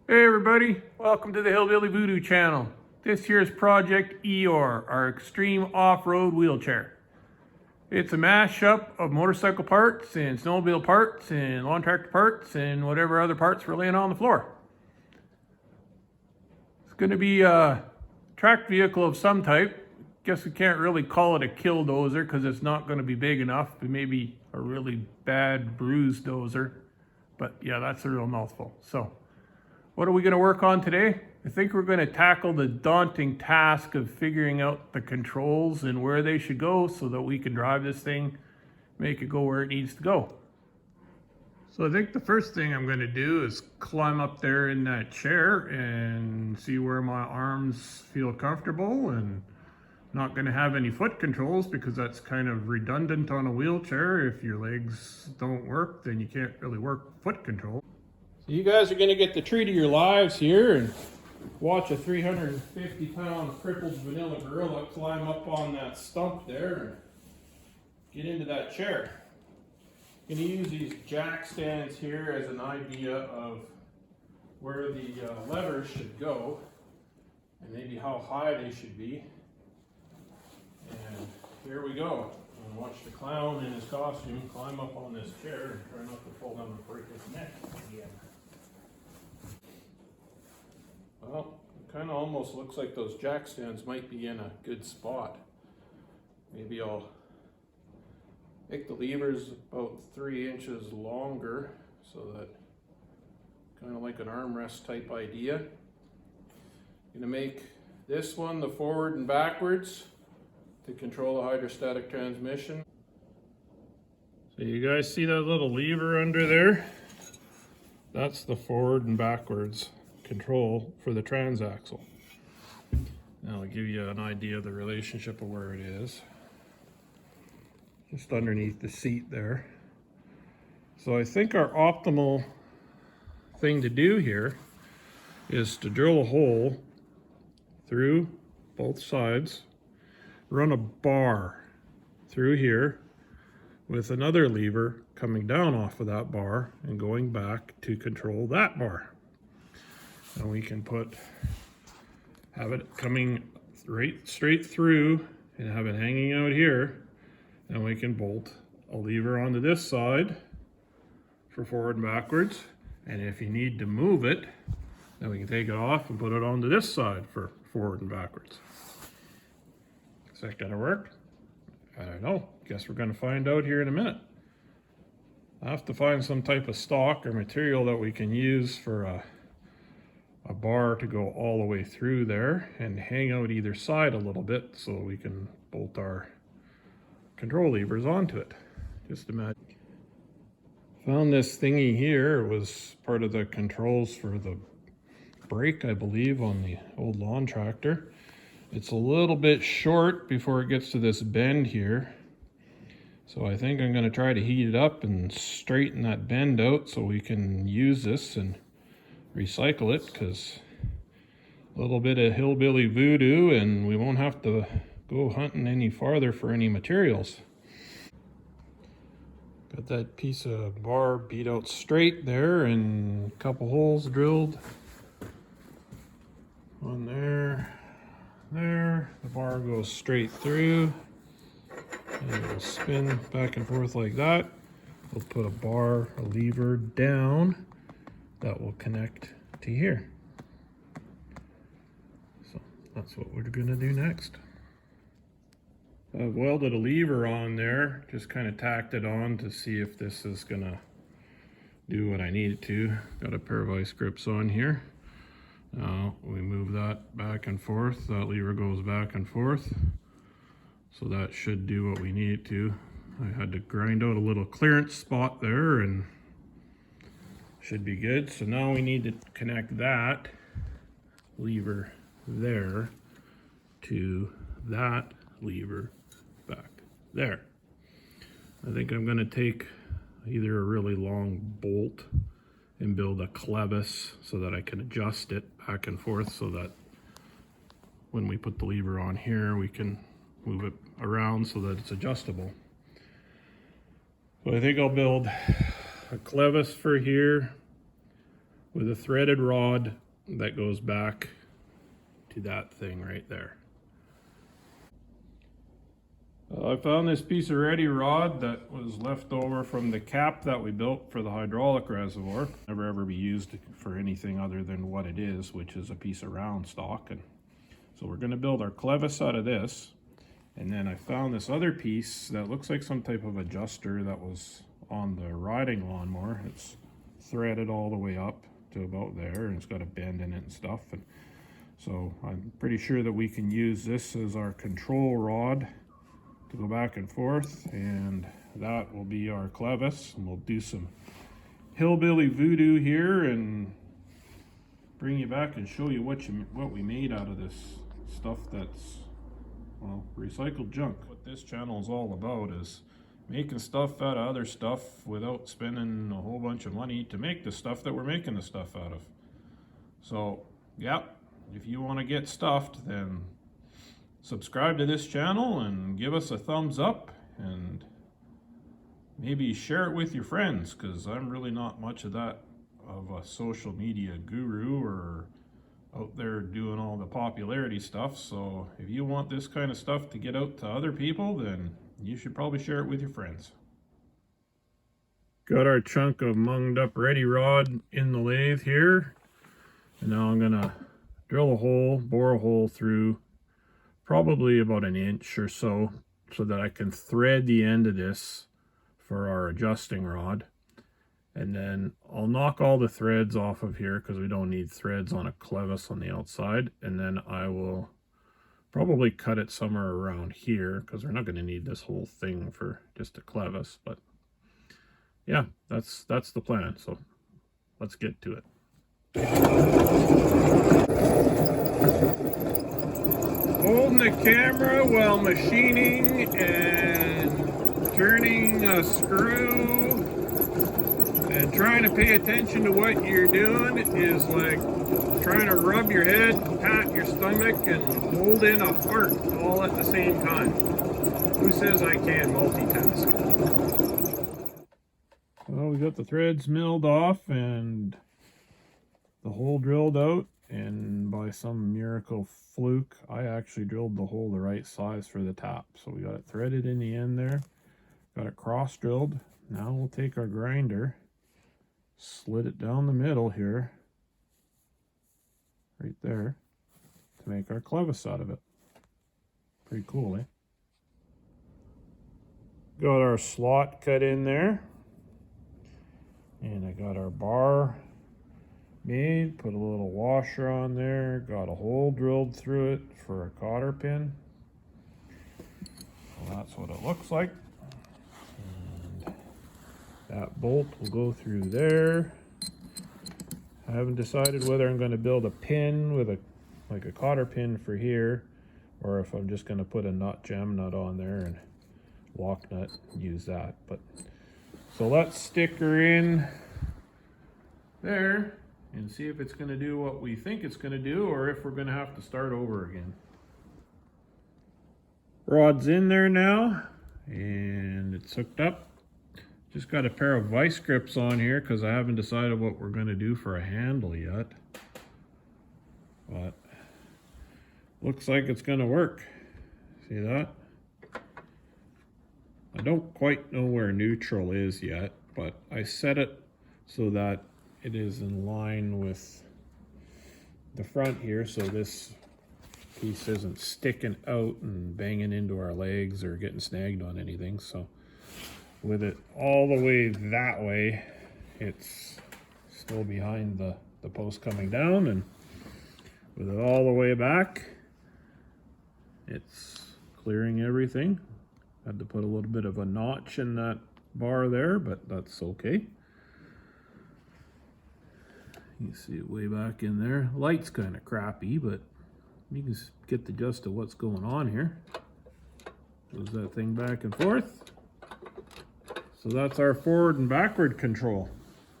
Hey everybody, welcome to the Hillbilly Voodoo channel. This here is Project EOR, our extreme off-road wheelchair. It's a mashup of motorcycle parts and snowmobile parts and lawn tractor parts and whatever other parts we're laying on the floor. It's going to be a track vehicle of some type. Guess we can't really call it a kill dozer because it's not going to be big enough. It may be a really bad bruise dozer. But yeah, that's a real mouthful. So what are we going to work on today? I think we're going to tackle the daunting task of figuring out the controls and where they should go so that we can drive this thing, make it go where it needs to go. So I think the first thing I'm going to do is climb up there in that chair and see where my arms feel comfortable, and not going to have any foot controls because that's kind of redundant on a wheelchair. If your legs don't work, then you can't really work foot control. So you guys are going to get the treat of your lives here and watch a 350-pound crippled vanilla gorilla climb up on that stump there and get into that chair. I'm going to use these jack stands here as an idea of where the levers should go and maybe how high they should be. And here we go. And watch the clown in his costume climb up on this chair and try not to fall down and break his neck again. Well, it kind of almost looks like those jack stands might be in a good spot. Maybe I'll make the levers about 3 inches longer so that kind of like an armrest type idea. I'm going to make this one the forward and backwards to control the hydrostatic transmission. So you guys see that little lever under there? That's the forward and backwards control for the transaxle. Now I'll give you an idea of the relationship of where it is. Just underneath the seat there. So I think our optimal thing to do here is to drill a hole through both sides, run a bar through here with another lever coming down off of that bar and going back to control that bar. And we can have it coming straight through and have it hanging out here. And we can bolt a lever onto this side for forward and backwards. And if you need to move it, then we can take it off and put it onto this side for forward and backwards. Is that gonna work? I don't know. Guess we're gonna find out here in a minute. I have to find some type of stock or material that we can use for a bar to go all the way through there and hang out either side a little bit so we can bolt our control levers onto it. Just imagine. Found this thingy here. It was part of the controls for the brake, I believe, on the old lawn tractor. It's a little bit short before it gets to this bend here. So I think I'm going to try to heat it up and straighten that bend out so we can use this and recycle it, because a little bit of hillbilly voodoo and we won't have to go hunting any farther for any materials. Got that piece of bar beat out straight there and a couple holes drilled. One there. The bar goes straight through and it will spin back and forth like that. We'll put a lever down that will connect to here. So that's what we're gonna do next. I've welded a lever on there, just kind of tacked it on to see if this is gonna do what I need it to. Got a pair of vice grips on here. Now we move that back and forth. That lever goes back and forth. So that should do what we need it to. I had to grind out a little clearance spot there and should be good. So now we need to connect that lever there to that lever back there. I think I'm going to take either a really long bolt and build a clevis so that I can adjust it back and forth so that when we put the lever on here we can move it around so that it's adjustable. So I think I'll build a clevis for here, with a threaded rod that goes back to that thing right there. I found this piece of ready rod that was left over from the cap that we built for the hydraulic reservoir. Never ever be used for anything other than what it is, which is a piece of round stock. And so we're going to build our clevis out of this. And then I found this other piece that looks like some type of adjuster that was on the riding lawnmower. It's threaded all the way up to about there, and it's got a bend in it and stuff. And so I'm pretty sure that we can use this as our control rod to go back and forth, and that will be our clevis. And we'll do some hillbilly voodoo here and bring you back and show you what we made out of this stuff that's, well, recycled junk. What this channel is all about is making stuff out of other stuff without spending a whole bunch of money to make the stuff that we're making the stuff out of. So, yeah, if you want to get stuffed, then subscribe to this channel and give us a thumbs up, and maybe share it with your friends, because I'm really not much of a social media guru or out there doing all the popularity stuff. So if you want this kind of stuff to get out to other people, then you should probably share it with your friends. Got our chunk of munged up ready rod in the lathe here, and now I'm gonna drill a hole, bore a hole through probably about an inch or so that I can thread the end of this for our adjusting rod. And then I'll knock all the threads off of here because we don't need threads on a clevis on the outside. And then I will probably cut it somewhere around here because we're not going to need this whole thing for just a clevis. But yeah, that's the plan. So let's get to it. Holding the camera while machining and turning a screw and trying to pay attention to what you're doing is like trying to rub your head, pat your stomach, and hold in a fart all at the same time. Who says I can multitask? Well, we got the threads milled off and the hole drilled out, and by some miracle fluke, I actually drilled the hole the right size for the top. So we got it threaded in the end there, got it cross drilled. Now we'll take our grinder, slit it down the middle here, right there, to make our clevis out of it. Pretty cool, eh? Got our slot cut in there, and I got our bar made, put a little washer on there, got a hole drilled through it for a cotter pin. So that's what it looks like. And that bolt will go through there. I haven't decided whether I'm going to build a pin with like a cotter pin for here, or if I'm just going to put a nut, jam nut on there and lock nut and use that. But so let's stick her in there and see if it's going to do what we think it's going to do, or if we're going to have to start over again. Rod's in there now, and it's hooked up. Just got a pair of vice grips on here because I haven't decided what we're going to do for a handle yet. But looks like it's going to work. See that? I don't quite know where neutral is yet, but I set it so that it is in line with the front here, so this piece isn't sticking out and banging into our legs or getting snagged on anything. So with it all the way that way, it's still behind the post coming down, and with it all the way back, it's clearing everything. Had to put a little bit of a notch in that bar there, but that's okay. You can see it way back in there. Light's kind of crappy, but you can get the gist of what's going on here. Goes that thing back and forth. So that's our forward and backward control.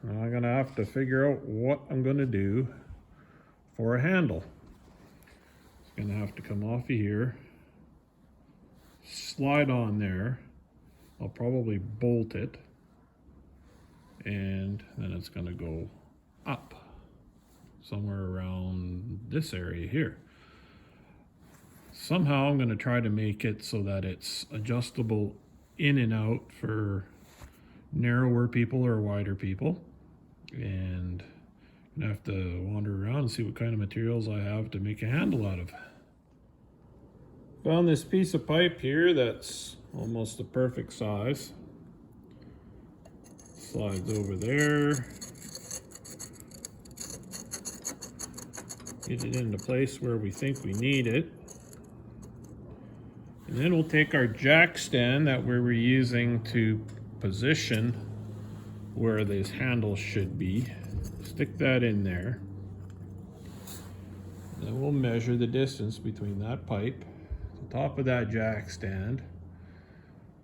Now I'm gonna have to figure out what I'm gonna do for a handle. It's gonna have to come off of here, slide on there. I'll probably bolt it, and then it's gonna go up somewhere around this area here. Somehow I'm going to try to make it so that it's adjustable in and out for narrower people or wider people. And I'm going to have to wander around and see what kind of materials I have to make a handle out of. Found this piece of pipe here that's almost the perfect size. Slides over there. Get it into place where we think we need it. And then we'll take our jack stand that we were using to position where these handles should be. Stick that in there. Then we'll measure the distance between that pipe, the top of that jack stand,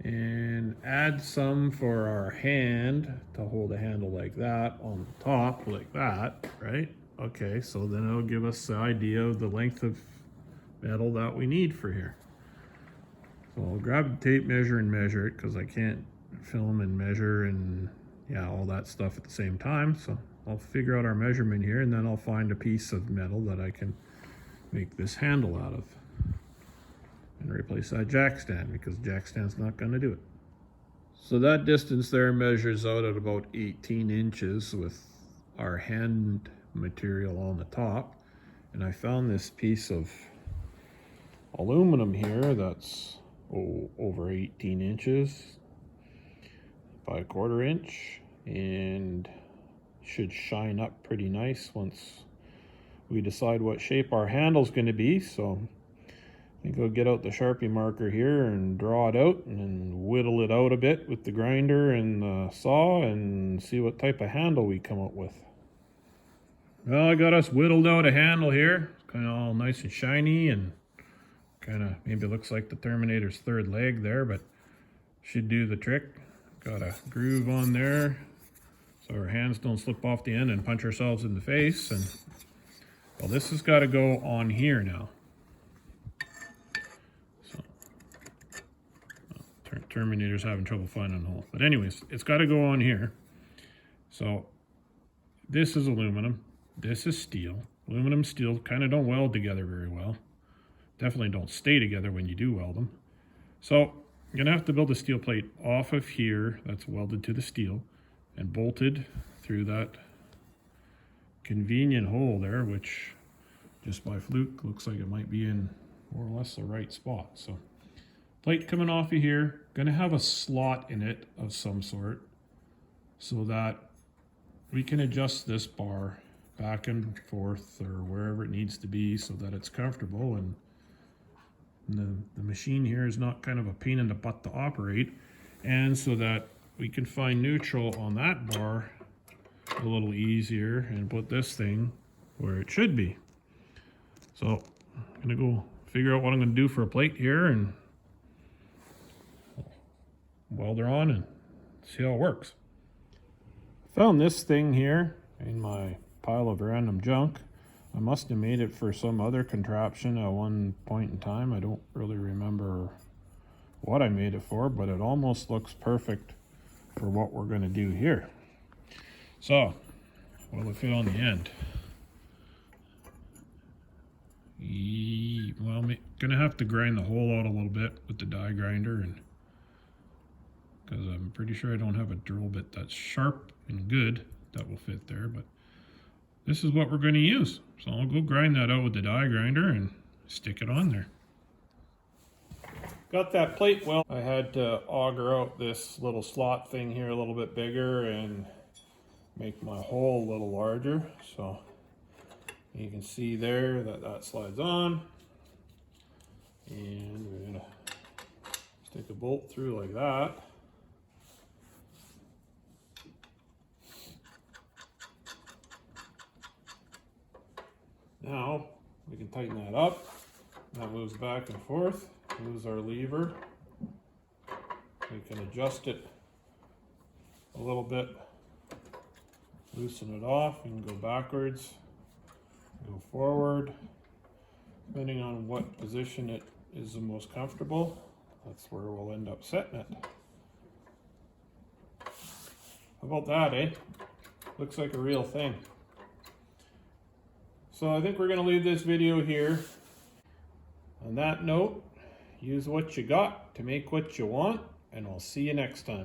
and add some for our hand to hold a handle like that on the top, like that, right? Okay, so then it'll give us the idea of the length of metal that we need for here. So I'll grab the tape measure and measure it because I can't film and measure and all that stuff at the same time. So I'll figure out our measurement here, and then I'll find a piece of metal that I can make this handle out of and replace that jack stand, because jack stand's not going to do it. So that distance there measures out at about 18 inches with our hand material on the top. And I found this piece of aluminum here that's over 18 inches by 1/4 inch, and should shine up pretty nice once we decide what shape our handle's going to be. So I think I'll get out the Sharpie marker here and draw it out and then whittle it out a bit with the grinder and the saw and see what type of handle we come up with. Well, I got us whittled out a handle here. It's kind of all nice and shiny, and kind of maybe looks like the Terminator's third leg there, but should do the trick. Got a groove on there so our hands don't slip off the end and punch ourselves in the face. And well, this has got to go on here now. So Terminator's having trouble finding a hole, but anyways, it's got to go on here. So this is aluminum, this is steel. Aluminum and steel kind of don't weld together very well. Definitely don't stay together when you do weld them. So I'm going to have to build a steel plate off of here that's welded to the steel and bolted through that convenient hole there, which just by fluke looks like it might be in more or less the right spot. So plate coming off of here, going to have a slot in it of some sort so that we can adjust this bar back and forth or wherever it needs to be so that it's comfortable, and the machine here is not kind of a pain in the butt to operate, and so that we can find neutral on that bar a little easier and put this thing where it should be. So I'm gonna go figure out what I'm gonna do for a plate here and weld her on and see how it works. Found this thing here in my pile of random junk. I must have made it for some other contraption at one point in time. I don't really remember what I made it for, but it almost looks perfect for what we're going to do here. So, what'll it fit on the end? Well, I'm gonna have to grind the hole out a little bit with the die grinder, and because I'm pretty sure I don't have a drill bit that's sharp and good that will fit there, but this is what we're going to use. So I'll go grind that out with the die grinder and stick it on there. Got that plate well. I had to auger out this little slot thing here a little bit bigger and make my hole a little larger. So you can see there that that slides on. And we're going to stick a bolt through like that. Now we can tighten that up. That moves back and forth. Moves our lever. We can adjust it a little bit, loosen it off, and go backwards, go forward. Depending on what position it is the most comfortable, that's where we'll end up setting it. How about that, eh? Looks like a real thing. So I think we're going to leave this video here. On that note, use what you got to make what you want, and I'll see you next time.